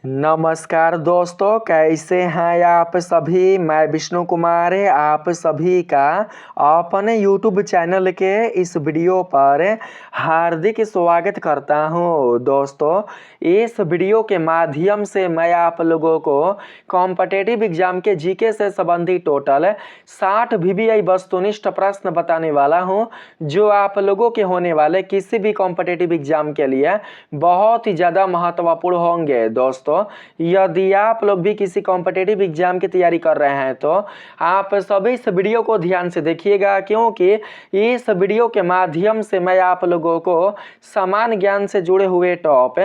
नमस्कार दोस्तों, कैसे हैं आप सभी। मैं विष्णु कुमार आप सभी का अपने YouTube चैनल के इस वीडियो पर हार्दिक स्वागत करता हूं। दोस्तों, इस वीडियो के माध्यम से मैं आप लोगों को कॉम्पिटिटिव एग्जाम के जीके से संबंधित टोटल 60 VBI वस्तुनिष्ठ प्रश्न बताने वाला हूं, जो आप लोगों के होने वाले किसी भी कॉम्पिटिटिव एग्जाम के लिए बहुत ही ज़्यादा महत्वपूर्ण होंगे। दोस्तों, यदि आप लोग भी किसी कॉम्पिटिटिव एग्जाम की तैयारी कर रहे हैं तो आप सभी इस वीडियो को ध्यान से देखिएगा, क्योंकि इस वीडियो के माध्यम से मैं आप लोगों को समान ज्ञान से जुड़े हुए टॉप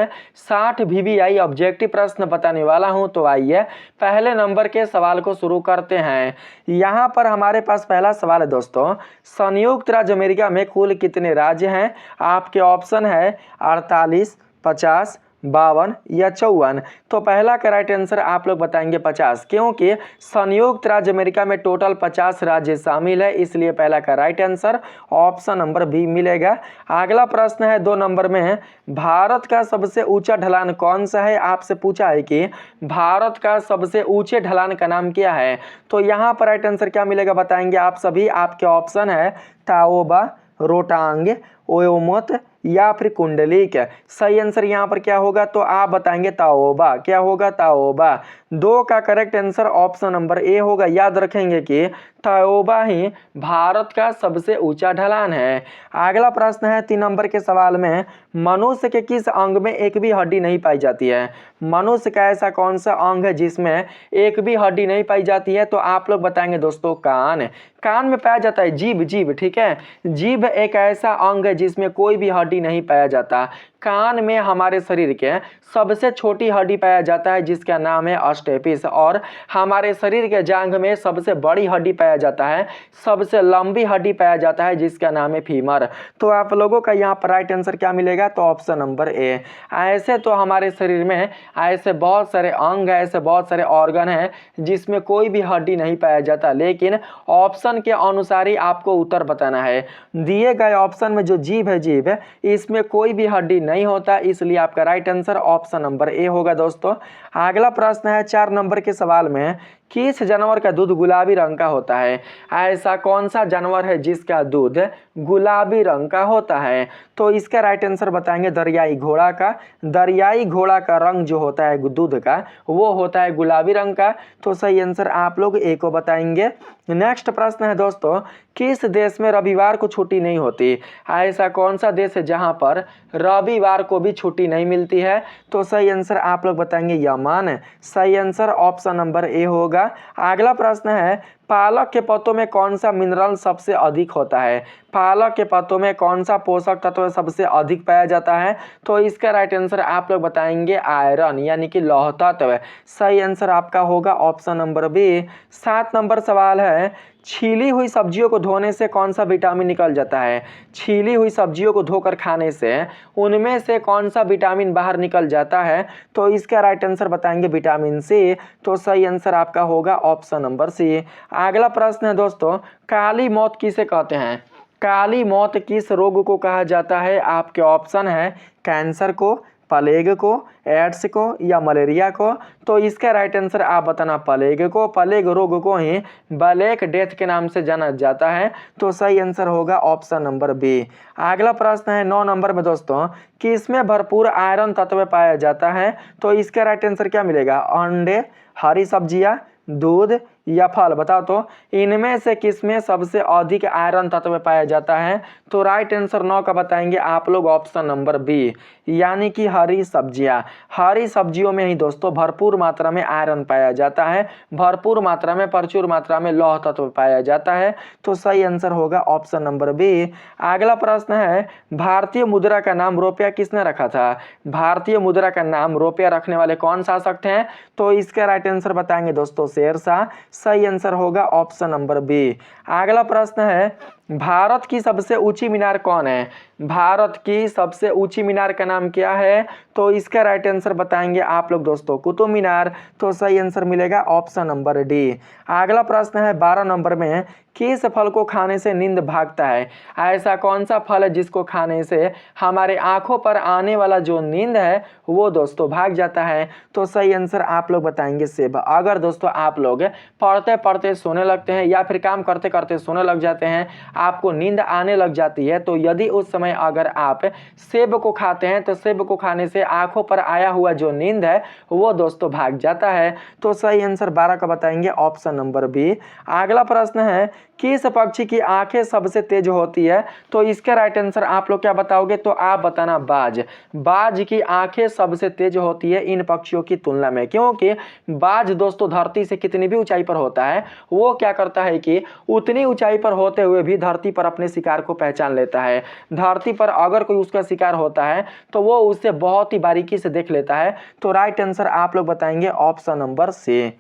60 VBI ऑब्जेक्टिव प्रश्न बताने वाला हूं। तो आइए पहले नंबर के सवाल को शुरू करते हैं। यहाँ पर हमारे पास पहला सवाल है दोस्तों, संयुक्त राज्य अमेरिका में कुल कितने राज्य हैं। आपके ऑप्शन है 48, 50, 52 या 54। तो पहला का राइट आंसर आप लोग बताएंगे 50, क्योंकि संयुक्त राज्य अमेरिका में टोटल 50 राज्य शामिल है, इसलिए पहला का right answer option number B मिलेगा। अगला प्रश्न है 2 नंबर में, भारत का सबसे ऊंचा ढलान कौन सा है। आपसे पूछा है कि भारत का सबसे ऊंचे ढलान का नाम क्या है। तो यहाँ पर राइट आंसर क्या मिलेगा बताएंगे आप सभी। आपके ऑप्शन है ताओबा, रोटांग, ओयोमोत या फिर कुंडलिक। सही आंसर यहाँ पर क्या होगा, तो आप बताएंगे ताओबा। क्या होगा, ताओबा। 2 का correct answer option number A होगा। याद रखेंगे कि ताओबा ही भारत का सबसे ऊंचा ढलान है। अगला प्रश्न है 3 नंबर के सवाल में, मनुष्य के किस अंग में एक भी हड्डी नहीं पाई जाती है। मनुष्य का ऐसा कौन सा अंग है जिसमें एक भी हड्डी नहीं पाई जाती है। तो आप लोग बताएंगे दोस्तों कान। कान में पाया जाता है जीभ। जीभ, ठीक है। जीभ एक ऐसा अंग है जिसमें कोई भी हड्डी नहीं पाया जाता। कान में हमारे शरीर के सबसे छोटी हड्डी पाया जाता है, जिसका नाम है स्टेपिस। और हमारे शरीर के जांघ में सबसे बड़ी हड्डी पाया जाता है, सबसे लंबी हड्डी पाया जाता है, जिसका नाम है फीमर। तो आप लोगों का यहाँ पर राइट आंसर क्या मिलेगा, तो ऑप्शन नंबर ए। ऐसे तो हमारे शरीर में ऐसे बहुत सारे अंग है, ऐसे बहुत सारे ऑर्गन है जिसमें कोई भी हड्डी नहीं पाया जाता, लेकिन ऑप्शन के अनुसार ही आपको उत्तर बताना है। दिए गए ऑप्शन में जो जीभ है, जीभ है, इसमें कोई भी हड्डी नहीं होता, इसलिए आपका right answer option number A होगा। दोस्तों, अगला प्रश्न है 4 नंबर के सवाल में, किस जानवर का दूध गुलाबी रंग का होता है। ऐसा कौन सा जानवर है जिसका दूध गुलाबी रंग का होता है। तो इसका राइट आंसर बताएंगे दरियाई घोड़ा का। दरियाई घोड़ा का रंग जो होता है दूध का, वो होता है गुलाबी रंग का। तो सही आंसर आप लोग ए को बताएंगे। नेक्स्ट प्रश्न है दोस्तों, किस देश में रविवार को छुट्टी नहीं होती। ऐसा कौन सा देश है जहां पर रविवार को भी छुट्टी नहीं मिलती है। तो सही आंसर आप लोग बताएंगे यमन। सही आंसर ऑप्शन नंबर ए होगा। अगला प्रश्न है, पालक के पत्तों में कौन सा मिनरल सबसे अधिक होता है। पालक के पत्तों में कौन सा पोषक तत्व सबसे अधिक पाया जाता है। तो इसका राइट आंसर आप लोग बताएंगे आयरन, यानी कि लौह तत्व। सही आंसर आपका होगा ऑप्शन नंबर बी। 7 नंबर सवाल है, छीली हुई सब्जियों को धोने से कौन सा विटामिन निकल जाता है। छीली हुई सब्जियों को धोकर खाने से उनमें से कौन सा विटामिन बाहर निकल जाता है। तो इसका राइट आंसर बताएंगे विटामिन सी। तो सही आंसर आपका होगा ऑप्शन नंबर सी। अगला प्रश्न है दोस्तों, काली मौत किसे कहते हैं। काली मौत किस रोग को कहा जाता है। आपके ऑप्शन है कैंसर को, प्लेग को, एड्स को या मलेरिया को। तो इसका राइट आंसर आप बताना प्लेग को। प्लेग रोग को ही ब्लैक डेथ के नाम से जाना जाता है। तो सही आंसर होगा ऑप्शन नंबर बी। अगला प्रश्न है 9 नंबर में दोस्तों, किसमें भरपूर आयरन तत्व पाया जाता है। तो इसका राइट आंसर क्या मिलेगा, अंडे, हरी सब्जियां, दूध या फल। बताओ तो इनमें से किसमें सबसे अधिक आयरन तत्व पाया जाता है। तो राइट आंसर 9 का बताएंगे आप लोग ऑप्शन नंबर बी, यानी कि हरी सब्जियां। हरी सब्जियों में ही दोस्तों भरपूर मात्रा में आयरन पाया जाता है, भरपूर मात्रा में, प्रचुर मात्रा में लौह तत्व पाया जाता है। तो सही आंसर होगा ऑप्शन नंबर बी। अगला प्रश्न है, भारतीय मुद्रा का नाम रुपया किसने रखा था। भारतीय मुद्रा का नाम रुपया रखने वाले कौन शासक थे। तो इसका राइट आंसर बताएंगे दोस्तों शेरशाह। सही आंसर होगा ऑप्शन नंबर बी। अगला प्रश्न है, भारत की सबसे ऊंची मीनार कौन है। भारत की सबसे ऊंची मीनार का नाम क्या है? तो इसका राइट आंसर बताएंगे आप लोग दोस्तों कुतुब मीनार। तो सही आंसर मिलेगा ऑप्शन नंबर डी। अगला प्रश्न है 12 नंबर में, किस फल को खाने से नींद भागता है? ऐसा कौन सा फल है जिसको खाने से हमारे आंखों पर आने वाला जो नींद है वो दोस्तों भाग जाता है? तो सही आंसर आप लोग बताएंगे सेब। अगर दोस्तों आप लोग पढ़ते पढ़ते सोने लगते हैं या फिर काम करते करते सोने लग जाते हैं, आपको नींद आने लग जाती है, तो यदि उस समय अगर आप सेब को खाते हैं तो सेब को खाने से आंखों पर आया हुआ जो नींद है वो दोस्तों भाग जाता है। तो सही आंसर 12 का बताएंगे ऑप्शन नंबर बी। अगला प्रश्न है, किस पक्षी की आंखें सबसे तेज होती है? तो इसका राइट आंसर आप लोग क्या बताओगे? तो आप बताना बाज। बाज की आंखें सबसे तेज होती है इन पक्षियों की तुलना में, क्योंकि बाज दोस्तों धरती से कितनी भी ऊंचाई पर होता है वो क्या करता है कि उतनी ऊंचाई पर होते हुए भी धरती पर अपने शिकार को पहचान लेता है। धरती पर अगर कोई उसका शिकार होता है तो वो उससे बहुत ही बारीकी से देख लेता है। तो राइट आंसर आप लोग बताएंगे ऑप्शन नंबर सी।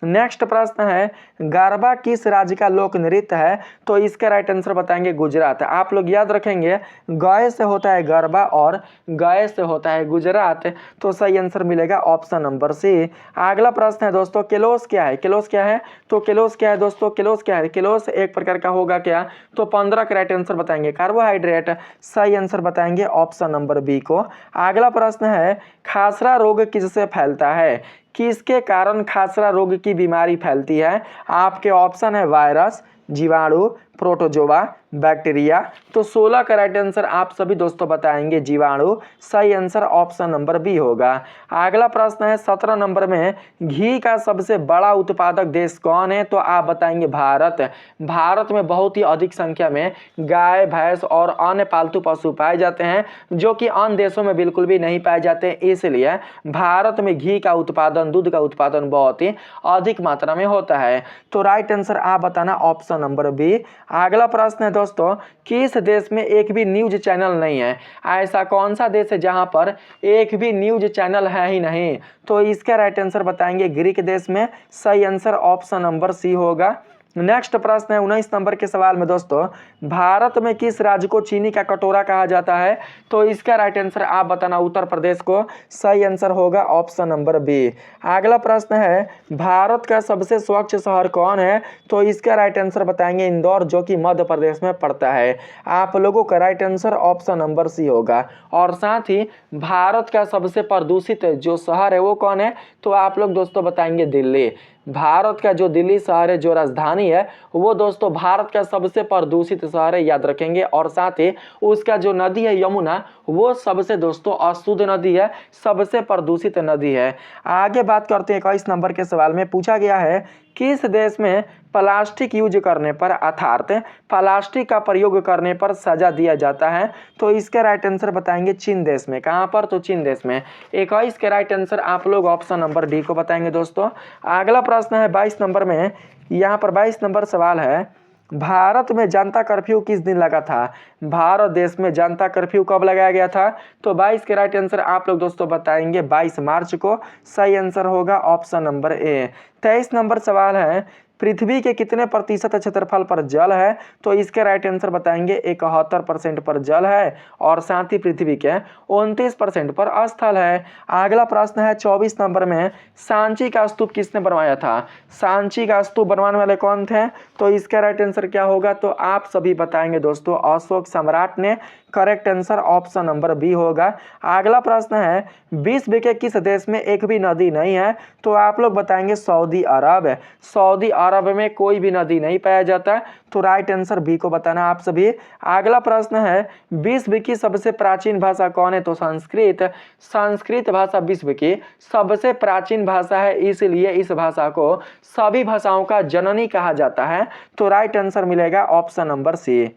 नेक्स्ट प्रश्न है, गरबा किस राज्य का लोक नृत्य है? तो इसका राइट आंसर बताएंगे गुजरात। आप लोग याद रखेंगे गए से होता है गरबा और गए से होता है गुजरात। तो सही आंसर मिलेगा ऑप्शन नंबर सी। अगला प्रश्न है दोस्तों, केलोस क्या है? केलोस क्या है? तो केलोस क्या है दोस्तों? केलोस क्या है? केलोस एक प्रकार का होगा क्या? तो 15 का राइट आंसर बताएंगे कार्बोहाइड्रेट। सही आंसर बताएंगे ऑप्शन नंबर बी को। अगला प्रश्न है, खासरा रोग किससे फैलता है? किसके कारण खासरा रोग की बीमारी फैलती है? आपके ऑप्शन है वायरस, जीवाणु, प्रोटोजोआ, बैक्टीरिया। तो 16 का राइट आंसर आप सभी दोस्तों बताएंगे जीवाणु। सही आंसर ऑप्शन नंबर बी होगा। अगला प्रश्न है 17 नंबर में, घी का सबसे बड़ा उत्पादक देश कौन है? तो आप बताएंगे भारत। भारत में बहुत ही अधिक संख्या में गाय, भैंस और अन्य पालतू पशु पाए जाते हैं जो कि अन्य देशों में बिल्कुल भी नहीं पाए जाते, इसलिए भारत में घी का उत्पादन, दूध का उत्पादन बहुत ही अधिक मात्रा में होता है। तो राइट आंसर आप बताना ऑप्शन नंबर बी। अगला प्रश्न है दोस्तों, किस देश में एक भी न्यूज चैनल नहीं है? ऐसा कौन सा देश है जहां पर एक भी न्यूज चैनल है ही नहीं? तो इसका राइट आंसर बताएंगे ग्रीक देश में। सही आंसर ऑप्शन नंबर सी होगा। नेक्स्ट प्रश्न है 19 नंबर के सवाल में दोस्तों, भारत में किस राज्य को चीनी का कटोरा कहा जाता है? तो इसका राइट आंसर आप बताना उत्तर प्रदेश को। सही आंसर होगा ऑप्शन नंबर बी। अगला प्रश्न है, भारत का सबसे स्वच्छ शहर कौन है? तो इसका राइट आंसर बताएंगे इंदौर, जो कि मध्य प्रदेश में पड़ता है। आप लोगों का right answer option number C होगा। और साथ ही भारत का सबसे प्रदूषित जो शहर है वो कौन है? तो आप लोग दोस्तों बताएंगे दिल्ली। भारत का जो दिल्ली शहर है, जो राजधानी है, वो दोस्तों भारत का सबसे प्रदूषित शहर है, याद रखेंगे। और साथ ही उसका जो नदी है यमुना, वो सबसे दोस्तों अशुद्ध नदी है, सबसे प्रदूषित नदी है। आगे बात करते हैं 21 नंबर के सवाल में पूछा गया है, किस देश में प्लास्टिक यूज करने पर अर्थात प्लास्टिक का प्रयोग करने पर सजा दिया जाता है? तो इसका राइट आंसर बताएंगे चीन देश में। कहां पर? तो चीन देश में। 21 के राइट आंसर आप लोग ऑप्शन नंबर डी को बताएंगे दोस्तों। अगला प्रश्न है 22 नंबर में, यहाँ पर 22 नंबर सवाल है, भारत में जनता कर्फ्यू किस दिन लगा था? भारत देश में जनता कर्फ्यू कब लगाया गया था? तो 22 के राइट आंसर आप लोग दोस्तों बताएंगे 22 मार्च को। सही आंसर होगा ऑप्शन नंबर ए। 23 नंबर सवाल है, पृथ्वी के कितने प्रतिशत क्षेत्रफल पर जल है? तो इसके राइट आंसर बताएंगे 71% पर जल है और साथ ही पृथ्वी के 29% पर स्थल है। अगला प्रश्न है 24 नंबर में, सांची का स्तूप किसने बनवाया था? सांची का स्तूप बनवाने वाले कौन थे? तो इसका राइट आंसर क्या होगा? तो आप सभी बताएंगे दोस्तों अशोक सम्राट ने। Correct answer option number B होगा। अगला प्रश्न है, विश्व के किस देश में एक भी नदी नहीं है? तो आप लोग बताएंगे सऊदी अरब। सऊदी अरब में कोई भी नदी नहीं पाया जाता, तो राइट आंसर बी को बताना आप सभी। अगला प्रश्न है, विश्व की सबसे प्राचीन भाषा कौन है? तो संस्कृत। संस्कृत भाषा विश्व की सबसे प्राचीन भाषा है, इसलिए इस भाषा को सभी भाषाओं का जननी कहा जाता है। तो राइट आंसर मिलेगा ऑप्शन नंबर सी।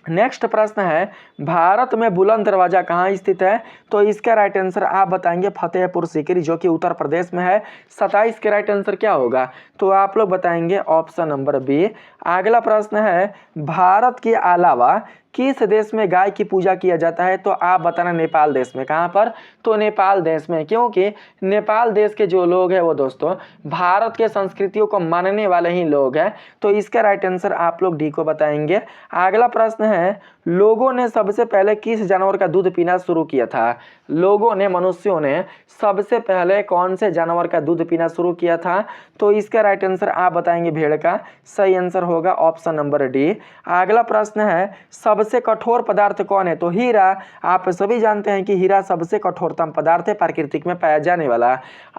नेक्स्ट प्रश्न है, भारत में बुलंद दरवाजा कहाँ स्थित है? तो इसका राइट आंसर आप बताएंगे फतेहपुर सीकरी, जो कि उत्तर प्रदेश में है। 27 के राइट आंसर क्या होगा? तो आप लोग बताएंगे ऑप्शन नंबर बी। अगला प्रश्न है, भारत के अलावा किस देश में गाय की पूजा किया जाता है? तो आप बताना नेपाल देश में। कहाँ पर? तो नेपाल देश में, क्योंकि नेपाल देश के जो लोग हैं वो दोस्तों भारत के संस्कृतियों को मानने वाले ही लोग हैं। तो इसका राइट आंसर आप लोग डी को बताएंगे। अगला प्रश्न है, लोगों ने सबसे पहले किस जानवर का दूध पीना शुरू किया था? लोगों ने, मनुष्यों ने सबसे पहले कौन से जानवर का दूध पीना शुरू किया था? तो इसका राइट आंसर आप बताएंगे भेड़ का। सही आंसर होगा ऑप्शन नंबर डी। अगला प्रश्न है, सबसे कठोर पदार्थ कौन है? तो हीरा। आप सभी जानते हैं कि हीरा सबसे कठोरतम पदार्थ है प्रकृति में पाया जाने वाला।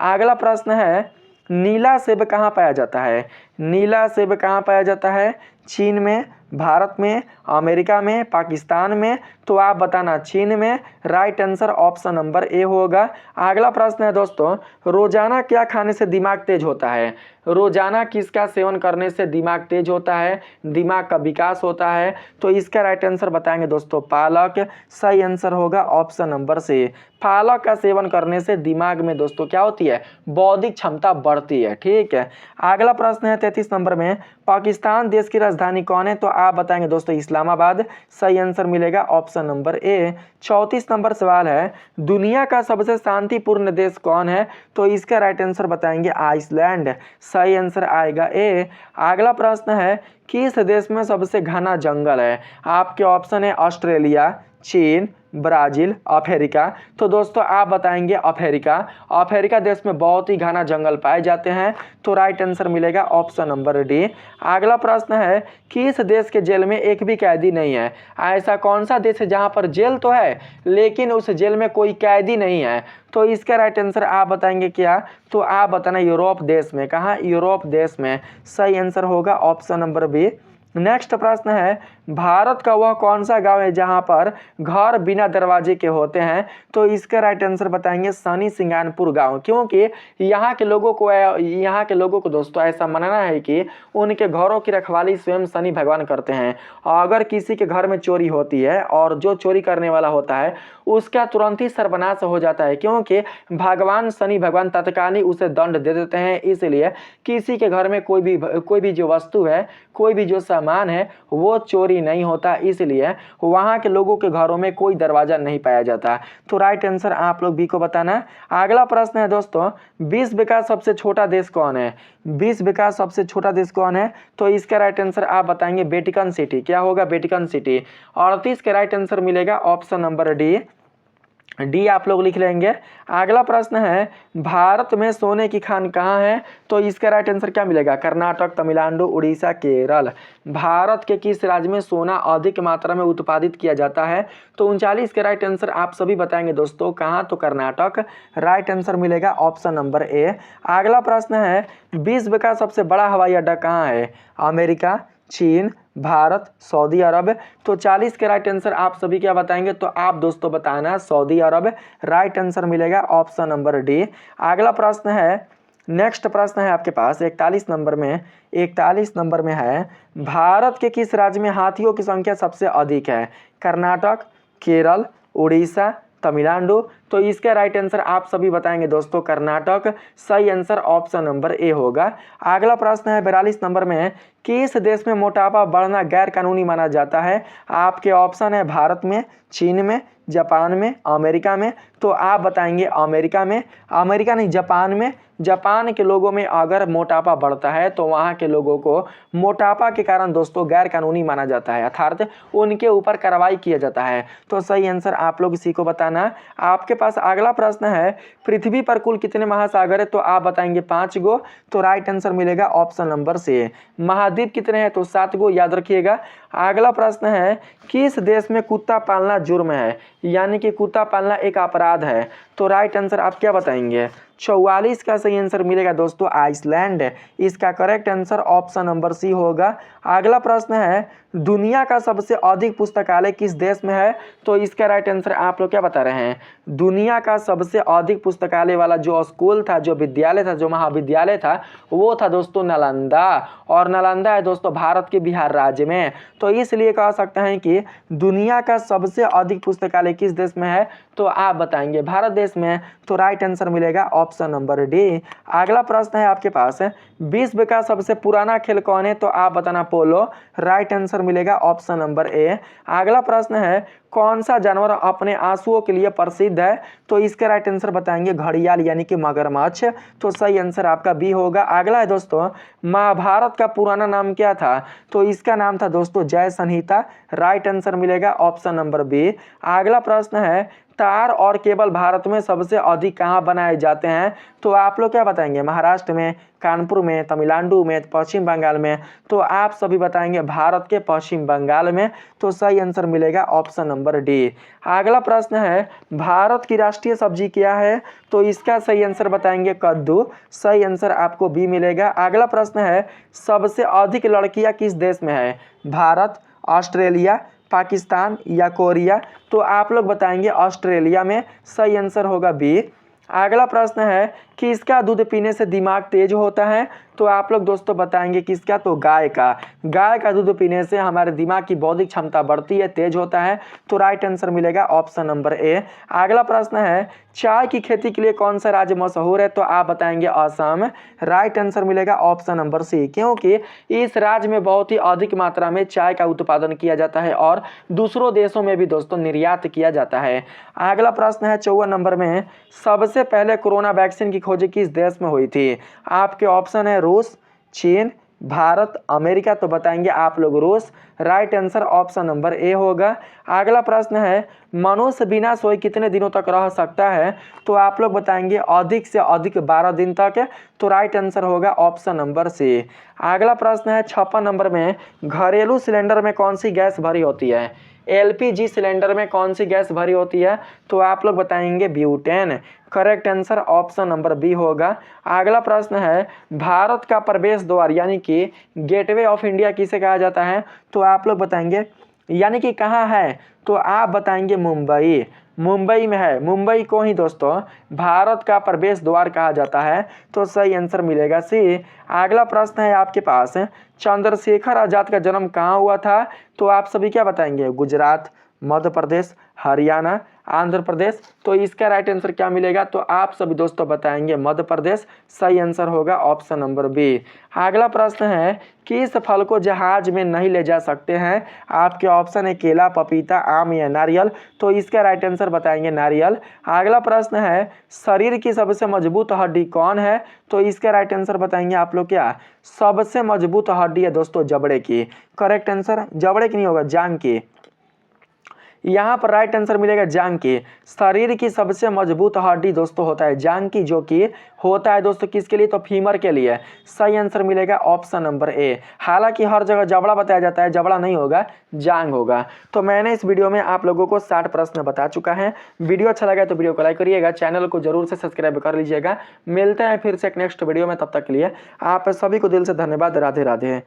अगला प्रश्न है, नीला सेब कहाँ पाया जाता है? नीला सेब कहाँ पाया जाता है? चीन में, भारत में, अमेरिका में, पाकिस्तान में? तो आप बताना चीन में। Right answer option number A होगा। अगला प्रश्न है दोस्तों, रोजाना क्या खाने से दिमाग तेज होता है? रोजाना किसका सेवन करने से दिमाग तेज होता है, दिमाग का विकास होता है? तो इसका राइट आंसर बताएंगे दोस्तों पालक। सही आंसर होगा ऑप्शन नंबर सी। पालक का सेवन करने से दिमाग में दोस्तों क्या होती है? बौद्धिक क्षमता बढ़ती है। ठीक है। अगला प्रश्न है 33 नंबर में, पाकिस्तान देश की राजधानी कौन है? तो आप बताएंगे दोस्तों इस्लामाबाद। सही आंसर मिलेगा ऑप्शन नंबर ए। 34 नंबर सवाल है, दुनिया का सबसे शांतिपूर्ण देश कौन है? तो इसका राइट आंसर बताएंगे आइसलैंड। सही आंसर आएगा ए। अगला प्रश्न है, किस देश में सबसे घना जंगल है? आपके ऑप्शन है ऑस्ट्रेलिया, चीन, ब्राजील, अफ्रीका। तो दोस्तों आप बताएंगे अफ्रीका। अफ्रीका देश में बहुत ही घना जंगल पाए जाते हैं। तो राइट आंसर मिलेगा ऑप्शन नंबर डी। अगला प्रश्न है, किस देश के जेल में एक भी कैदी नहीं है? ऐसा कौन सा देश है जहां पर जेल तो है लेकिन उस जेल में कोई कैदी नहीं है? तो इसका राइट आंसर आप बताएंगे क्या? तो आप बताना यूरोप देश में। कहाँ? यूरोप देश में। सही आंसर होगा ऑप्शन नंबर बी। नेक्स्ट प्रश्न है, भारत का वह कौन सा गांव है जहां पर घर बिना दरवाजे के होते हैं? तो इसका राइट आंसर बताएंगे शनि सिंगारपुर गांव, क्योंकि यहाँ के लोगों को दोस्तों ऐसा मानना है कि उनके घरों की रखवाली स्वयं शनि भगवान करते हैं। अगर किसी के घर में चोरी होती है और जो चोरी करने वाला होता है उसका तुरंत ही सर्वनाश हो जाता है, क्योंकि भगवान शनि भगवान तत्काल ही उसे दंड दे देते हैं। इसलिए किसी के घर में कोई भी जो वस्तु है, कोई भी जो सामान है वो चोरी नहीं होता, इसलिए वहां के लोगों के घरों में कोई दरवाजा नहीं पाया जाता। तो राइट आंसर आप लोग बी को बताना। अगला प्रश्न है दोस्तों, विश्व का सबसे छोटा देश कौन है? विश्व का सबसे छोटा देश कौन है? तो इसका राइट आंसर आप बताएंगे वेटिकन सिटी। क्या होगा? Vatican city. 38 का राइट आंसर मिलेगा ऑप्शन नंबर डी आप लोग लिख लेंगे। अगला प्रश्न है, भारत में सोने की खान कहाँ है? तो इसका राइट आंसर क्या मिलेगा? कर्नाटक, तमिलनाडु, उड़ीसा, केरल। भारत के किस राज्य में सोना अधिक मात्रा में उत्पादित किया जाता है? तो 39 के राइट आंसर आप सभी बताएंगे दोस्तों। कहाँ? तो कर्नाटक। राइट आंसर मिलेगा ऑप्शन नंबर ए। अगला प्रश्न है, विश्व का सबसे बड़ा हवाई अड्डा कहाँ है? अमेरिका, चीन, भारत, सऊदी अरब। तो 40 के राइट आंसर आप सभी क्या बताएंगे? तो आप दोस्तों बताना सऊदी अरब। राइट आंसर मिलेगा ऑप्शन नंबर डी। अगला प्रश्न है, नेक्स्ट प्रश्न है आपके पास 41 नंबर में है, भारत के किस राज्य में हाथियों की संख्या सबसे अधिक है? कर्नाटक, केरल, उड़ीसा, तमिलनाडु। तो इसका राइट आंसर आप सभी बताएंगे दोस्तों कर्नाटक। सही आंसर ऑप्शन नंबर ए होगा। अगला प्रश्न है 42 नंबर में, किस देश में मोटापा बढ़ना गैर कानूनी माना जाता है? आपके ऑप्शन है भारत में, चीन में, जापान में, अमेरिका में। तो आप बताएंगे अमेरिका में। अमेरिका नहीं, जापान में। जापान के लोगों में अगर मोटापा बढ़ता है तो वहाँ के लोगों को मोटापा के कारण दोस्तों गैर कानूनी माना जाता है, अर्थात उनके ऊपर कार्रवाई किया जाता है। तो सही आंसर आप लोग इसी को बताना। आपके पास अगला प्रश्न है, पृथ्वी पर कुल कितने महासागर है? तो आप बताएंगे 5 गो। तो राइट आंसर मिलेगा ऑप्शन नंबर से। महाद्वीप कितने हैं? तो 7 गो, याद रखिएगा। अगला प्रश्न है, किस देश में कुत्ता पालना जुर्म है? यानी कि कुत्ता पालना एक अपराध है। तो राइट आंसर आप क्या बताएंगे? 44 का सही आंसर मिलेगा दोस्तों आइसलैंड। इसका correct answer option number C होगा। अगला प्रश्न है, दुनिया का सबसे अधिक पुस्तकालय किस देश में है? तो इसका राइट आंसर आप लोग क्या बता रहे हैं? दुनिया का सबसे अधिक पुस्तकालय वाला जो स्कूल था, जो विद्यालय था, जो महाविद्यालय था, वो था दोस्तों नालंदा। और नालंदा है दोस्तों भारत के बिहार राज्य में। तो इसलिए कह सकते हैं कि दुनिया का सबसे अधिक पुस्तकालय किस देश में है? तो आप बताएंगे भारत देश में। तो राइट आंसर मिलेगा ऑप्शन नंबर डी। अगला प्रश्न है आपके पास, विश्व का सबसे पुराना खेल कौन है? तो आप बताना पोलो। राइट आंसर मिलेगा ऑप्शन नंबर ए। अगला प्रश्न है, कौन सा जानवर अपने आंसुओं के लिए प्रसिद्ध है? तो इसका राइट आंसर बताएंगे घड़ियाल यानी कि मगरमच्छ। तो सही आंसर आपका बी होगा। अगला है दोस्तों, महाभारत का पुराना नाम क्या था? तो इसका नाम था दोस्तों जय संहिता। राइट आंसर मिलेगा ऑप्शन नंबर बी। अगला प्रश्न है, तार और केबल भारत में सबसे अधिक कहाँ बनाए जाते हैं? तो आप लोग क्या बताएंगे? महाराष्ट्र में, कानपुर में, तमिलनाडु में, पश्चिम बंगाल में? तो आप सभी बताएंगे भारत के पश्चिम बंगाल में। तो सही आंसर मिलेगा ऑप्शन नंबर डी। अगला प्रश्न है, भारत की राष्ट्रीय सब्जी क्या है? तो इसका सही आंसर बताएंगे कद्दू। सही आंसर आपको बी मिलेगा। अगला प्रश्न है, सबसे अधिक लड़कियां किस देश में है? भारत, ऑस्ट्रेलिया, पाकिस्तान या कोरिया? तो आप लोग बताएंगे ऑस्ट्रेलिया में। सही आंसर होगा बी। अगला प्रश्न है, किसका दूध पीने से दिमाग तेज होता है? तो आप लोग दोस्तों बताएंगे किसका? तो गाय का। गाय का दूध पीने से हमारे दिमाग की बौद्धिक क्षमता बढ़ती है, तेज होता है। तो राइट आंसर मिलेगा ऑप्शन नंबर ए। अगला प्रश्न है, चाय की खेती के लिए कौन सा राज्य मशहूर है? तो आप बताएंगे असम। राइट आंसर मिलेगा ऑप्शन नंबर सी, क्योंकि इस राज्य में बहुत ही अधिक मात्रा में चाय का उत्पादन किया जाता है और दूसरों देशों में भी दोस्तों निर्यात किया जाता है। अगला प्रश्न है 54 नंबर में, सबसे पहले कोरोना वैक्सीन की खोज किस देश में हुई थी? आपके ऑप्शन है रूस, चीन, भारत, अमेरिका? तो बताएंगे आप लोग रूस। Right answer option number A होगा। अगला प्रश्न है, मनुष्य बिना सोए कितने दिनों तक रह सकता है? तो आप लोग बताएंगे अधिक से अधिक 12 दिन तक। तो राइट आंसर होगा ऑप्शन नंबर सी। अगला प्रश्न है 56 नंबर में, घरेलू सिलेंडर में कौन सी गैस भरी होती है? एलपीजी सिलेंडर में कौन सी गैस भरी होती है? तो आप लोग बताएंगे ब्यूटेन। Correct answer option number B होगा। अगला प्रश्न है, भारत का प्रवेश द्वार यानी कि गेटवे ऑफ इंडिया किसे कहा जाता है? तो आप लोग बताएंगे यानी कि कहाँ है? तो आप बताएंगे मुंबई। मुंबई में है, मुंबई को ही दोस्तों भारत का प्रवेश द्वार कहा जाता है। तो सही आंसर मिलेगा सी। अगला प्रश्न है आपके पास, चंद्रशेखर आजाद का जन्म कहाँ हुआ था? तो आप सभी क्या बताएंगे? गुजरात, मध्य प्रदेश, हरियाणा, आंध्र प्रदेश? तो इसका राइट आंसर क्या मिलेगा? तो आप सभी दोस्तों बताएंगे मध्य प्रदेश। सही आंसर होगा ऑप्शन नंबर बी। अगला प्रश्न है, किस फल को जहाज में नहीं ले जा सकते हैं? आपके ऑप्शन है केला, पपीता, आम या नारियल? तो इसका राइट आंसर बताएंगे नारियल। अगला प्रश्न है, शरीर की सबसे मजबूत हड्डी कौन है? तो इसका राइट आंसर बताएंगे आप लोग क्या? सबसे मजबूत हड्डी है दोस्तों जबड़े की। करेक्ट आंसर जबड़े की नहीं होगा, जांग की। यहाँ पर राइट आंसर मिलेगा जांग की। शरीर की सबसे मजबूत हड्डी दोस्तों होता है जांग की, जो कि होता है दोस्तों किसके लिए? तो फीमर के लिए। सही आंसर मिलेगा ऑप्शन नंबर ए। हालांकि हर जगह जबड़ा बताया जाता है, जबड़ा नहीं होगा, जांग होगा। तो मैंने इस वीडियो में आप लोगों को 60 प्रश्न बता चुका है। वीडियो अच्छा लगा तो वीडियो को लाइक करिएगा, चैनल को जरूर से सब्सक्राइब कर लीजिएगा। मिलते हैं फिर से एक नेक्स्ट वीडियो में, तब तक के लिए आप सभी को दिल से धन्यवाद। राधे राधे।